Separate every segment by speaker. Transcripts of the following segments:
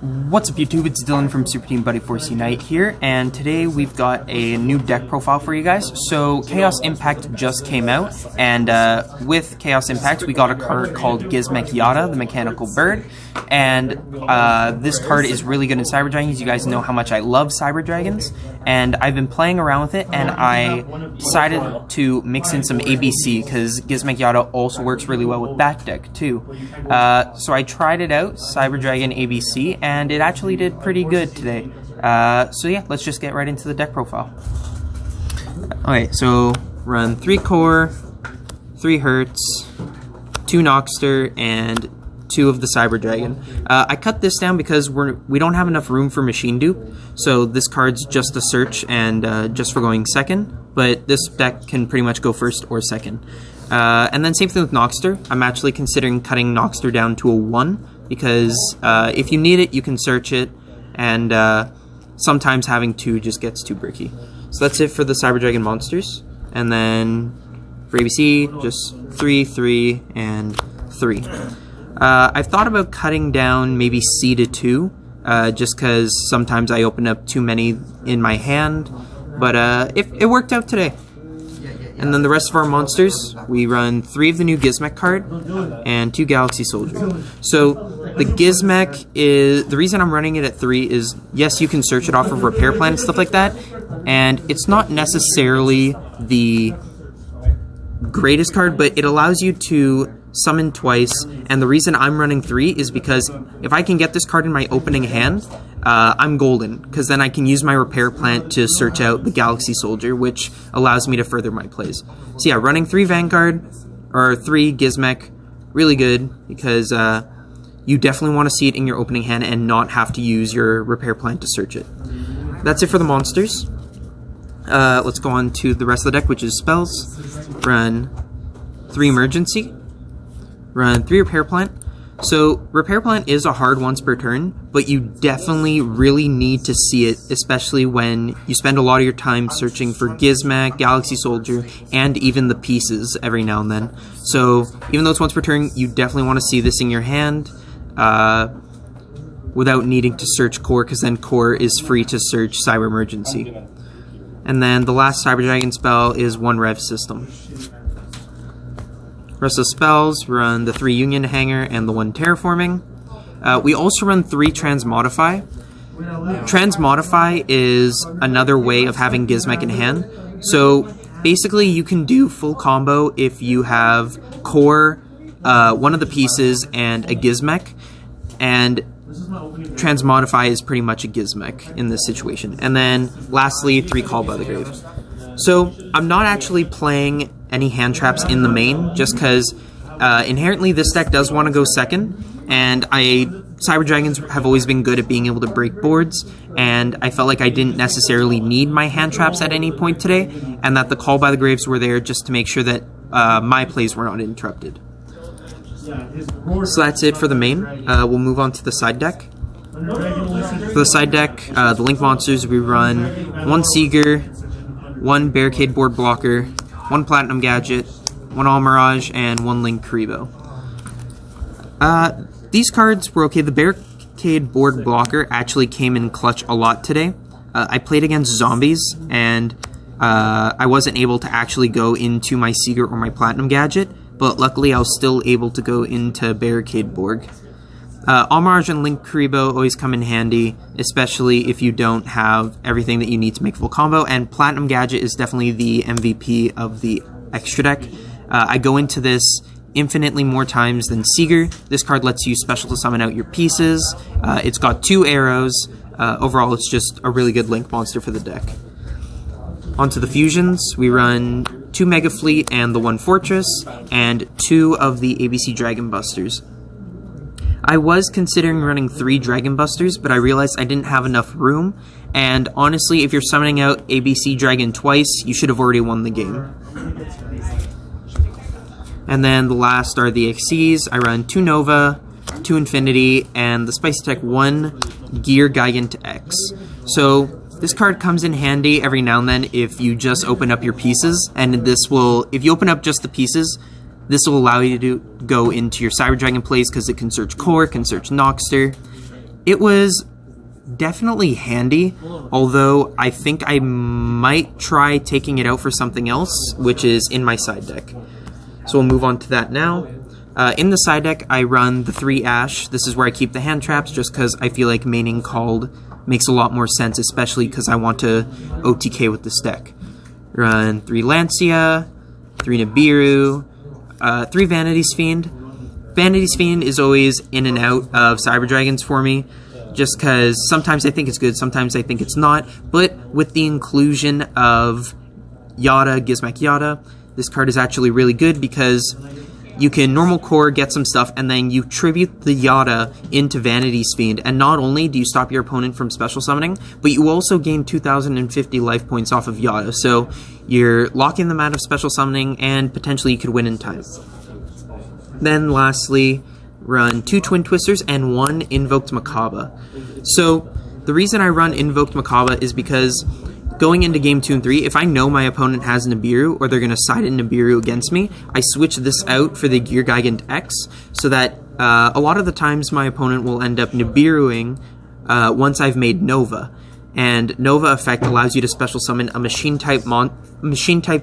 Speaker 1: What's up YouTube, it's Dylan from Super Team Buddy Force Unite here, and today we've got a new deck profile for you guys. So Chaos Impact just came out, and with Chaos Impact we got a card called Gizmek Yada, the Mechanical Bird, and this card is really good in Cyber Dragons. You guys know how much I love Cyber Dragons, and I've been playing around with it, and I decided to mix in some ABC, because Gizmek Yada also works really well with that deck too. So I tried it out, Cyber Dragon ABC, and it actually did pretty good today. So yeah, let's just get right into the deck profile. Okay, so run 3 core, 3 Hertz, 2 Noxter, and 2 of the Cyber Dragon. I cut this down because we don't have enough room for Machine Dupe, so this card's just a search and just for going second, but this deck can pretty much go first or second. And then same thing with Noxter. I'm actually considering cutting Noxter down to a 1, because if you need it, you can search it, and sometimes having 2 just gets too bricky. So that's it for the Cyber Dragon monsters. And then for ABC, just 3, 3, and 3. I've thought about cutting down maybe C to 2, just because sometimes I open up too many in my hand, but it worked out today. And then the rest of our monsters, we run 3 of the new Gizmek card and 2 Galaxy Soldier. So the Gizmek is, the reason I'm running it at 3 is, yes, you can search it off of Repair Plan and stuff like that, and it's not necessarily the greatest card, but it allows you to summon twice, and the reason I'm running 3 is because if I can get this card in my opening hand, I'm golden, because then I can use my Repair Plant to search out the Galaxy Soldier, which allows me to further my plays. So yeah, running 3 Vanguard, or 3 Gizmek, really good, because you definitely want to see it in your opening hand and not have to use your Repair Plant to search it. That's it for the monsters. Let's go on to the rest of the deck, which is spells. Run 3 Emergency, run 3 Repair Plant. So Repair Plant is a hard once per turn, but you definitely really need to see it, especially when you spend a lot of your time searching for Gizmek, Galaxy Soldier, and even the pieces every now and then. So even though it's once per turn, you definitely want to see this in your hand without needing to search core, because then core is free to search Cyber Emergency. And then the last Cyber Dragon spell is 1 Rev System. Rest of the spells, run the 3 Union Hanger and the 1 Terraforming. We also run 3 Transmodify. Transmodify is another way of having Gizmek in hand. So basically you can do full combo if you have core, 1 of the pieces, and a Gizmek. And Transmodify is pretty much a Gizmek in this situation. And then lastly, 3 Call by the Grave. So I'm not actually playing any hand traps in the main, just because inherently this deck does want to go second, and Cyber Dragons have always been good at being able to break boards, and I felt like I didn't necessarily need my hand traps at any point today, and that the Call by the Graves were there just to make sure that my plays were not interrupted. So that's it for the main. We'll move on to the side deck. For the side deck, the Link monsters, we run 1 Seeger, 1 Barricade Board Blocker, 1 Platinum Gadget, 1 All Mirage, and 1 Link Karibo. These cards were okay. The Barricade Board Blocker actually came in clutch a lot today. I played against zombies, and I wasn't able to actually go into my Seeger or my Platinum Gadget, but luckily I was still able to go into Barricade Board. All Mirage and Link Karibo always come in handy, especially if you don't have everything that you need to make full combo, and Platinum Gadget is definitely the MVP of the extra deck. I go into this infinitely more times than Seeger. This card lets you special to summon out your pieces. It's got 2 arrows. Overall, it's just a really good Link monster for the deck. Onto the fusions, we run 2 Mega Fleet and the 1 Fortress, and 2 of the ABC Dragon Busters. I was considering running 3 Dragon Busters, but I realized I didn't have enough room, and honestly, if you're summoning out ABC Dragon twice, you should have already won the game. And then the last are the XCs. I run 2 Nova, 2 Infinity, and the Spicy Tech 1 Gear Gigant X. So this card comes in handy every now and then if you just open up your pieces, and this will, if you open up just the pieces, This will allow you to go into your Cyber Dragon plays because it can search Core, can search Noxter, It was definitely handy, although I think I might try taking it out for something else, which is in my side deck. So we'll move on to that now. In the side deck, I run the 3 Ash. This is where I keep the hand traps, just because I feel like maining Called makes a lot more sense, especially because I want to OTK with this deck. Run 3 Lancia, 3 Nibiru, 3 Vanity's Fiend. Vanity's Fiend is always in and out of Cyber Dragons for me, just because sometimes I think it's good, sometimes I think it's not, but with the inclusion of Yada, Gizmek Yada, this card is actually really good because you can normal core, get some stuff, and then you tribute the Yada into Vanity's Fiend, and not only do you stop your opponent from special summoning, but you also gain 2,050 life points off of Yada, so you're locking them out of special summoning, and potentially you could win in time. Then lastly, run 2 Twin Twisters and 1 Invoked Makaba. So the reason I run Invoked Makaba is because going into game 2 and 3, if I know my opponent has Nibiru, or they're going to side in Nibiru against me, I switch this out for the Gear Gigant X, so that a lot of the times my opponent will end up Nibiruing once I've made Nova. And Nova effect allows you to special summon a machine-type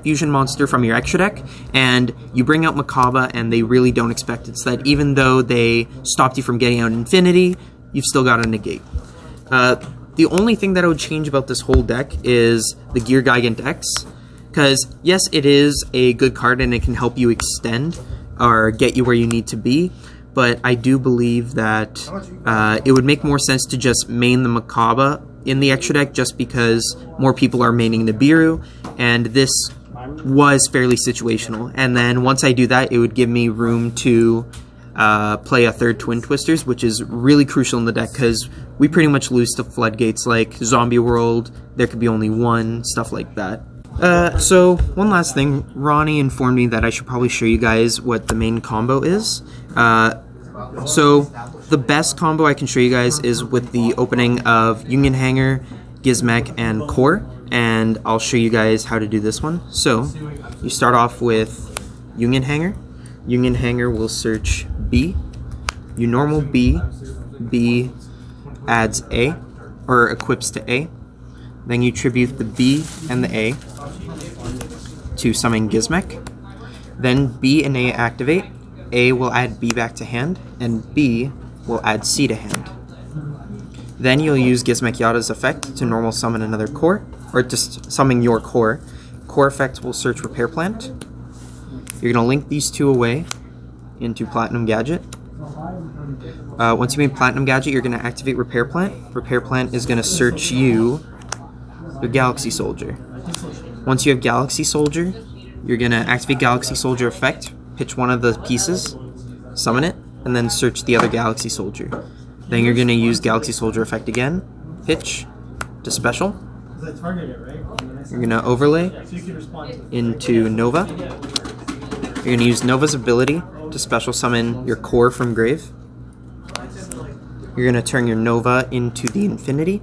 Speaker 1: fusion monster from your extra deck, and you bring out Makaba, and they really don't expect it, so that even though they stopped you from getting out Infinity, you've still got a negate. The only thing that I would change about this whole deck is the Gear Gigant X, because yes, it is a good card and it can help you extend or get you where you need to be, but I do believe that it would make more sense to just main the Makaba in the extra deck, just because more people are maining Nibiru, and this was fairly situational. And then once I do that, it would give me room to play a 3rd Twin Twisters, which is really crucial in the deck, because we pretty much lose to floodgates like Zombie World, there could be only 1, stuff like that. So, one last thing, Ronnie informed me that I should probably show you guys what the main combo is. So, the best combo I can show you guys is with the opening of Union Hanger, Gizmek, and Core, and I'll show you guys how to do this one. So, you start off with Union Hanger. Union Hanger will search B. You normal B. B adds A, or equips to A. Then you tribute the B and the A to summon Gizmek. Then B and A activate. A will add B back to hand, and B will add C to hand. Then you'll use Gizmek Yada's effect to normal summon another core, or just summon your core. Core effect will search Repair Plant. You're going to link these 2 away into Platinum Gadget. Once you made Platinum Gadget, you're going to activate Repair Plant. Repair Plant is going to search your Galaxy Soldier. Once you have Galaxy Soldier, you're going to activate Galaxy Soldier effect, pitch one of the pieces, summon it, and then search the other Galaxy Soldier. Then you're going to use Galaxy Soldier effect again, pitch to special. You're going to overlay into Nova. You're going to use Nova's ability to special summon your core from grave. You're going to turn your Nova into the Infinity,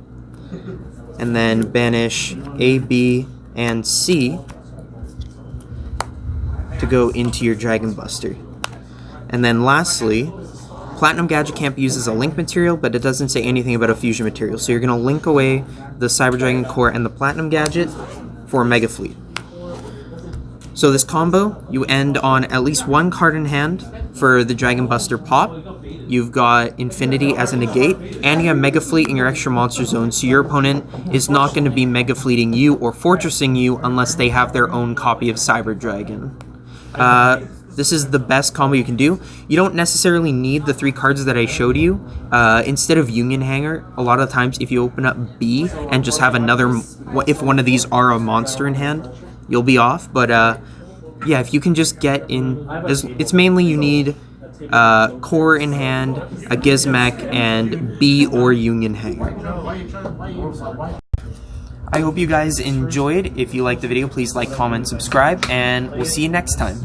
Speaker 1: and then banish A, B, and C to go into your Dragon Buster. And then lastly, Platinum Gadget can't be used as a link material, but it doesn't say anything about a fusion material. So you're going to link away the Cyber Dragon Core and the Platinum Gadget for Mega Fleet. So this combo, you end on at least 1 card in hand for the Dragon Buster pop. You've got Infinity as a negate, and you have Mega Fleet in your extra monster zone, so your opponent is not going to be Mega Fleeting you or Fortressing you unless they have their own copy of Cyber Dragon. This is the best combo you can do. You don't necessarily need the 3 cards that I showed you. Instead of Union Hanger, a lot of times if you open up B and just have another, if one of these are a monster in hand, you'll be off. But yeah, if you can just get in, it's mainly you need Core in hand, a Gizmek, and B or Union Hanger. I hope you guys enjoyed. If you liked the video, please like, comment, subscribe, and we'll see you next time.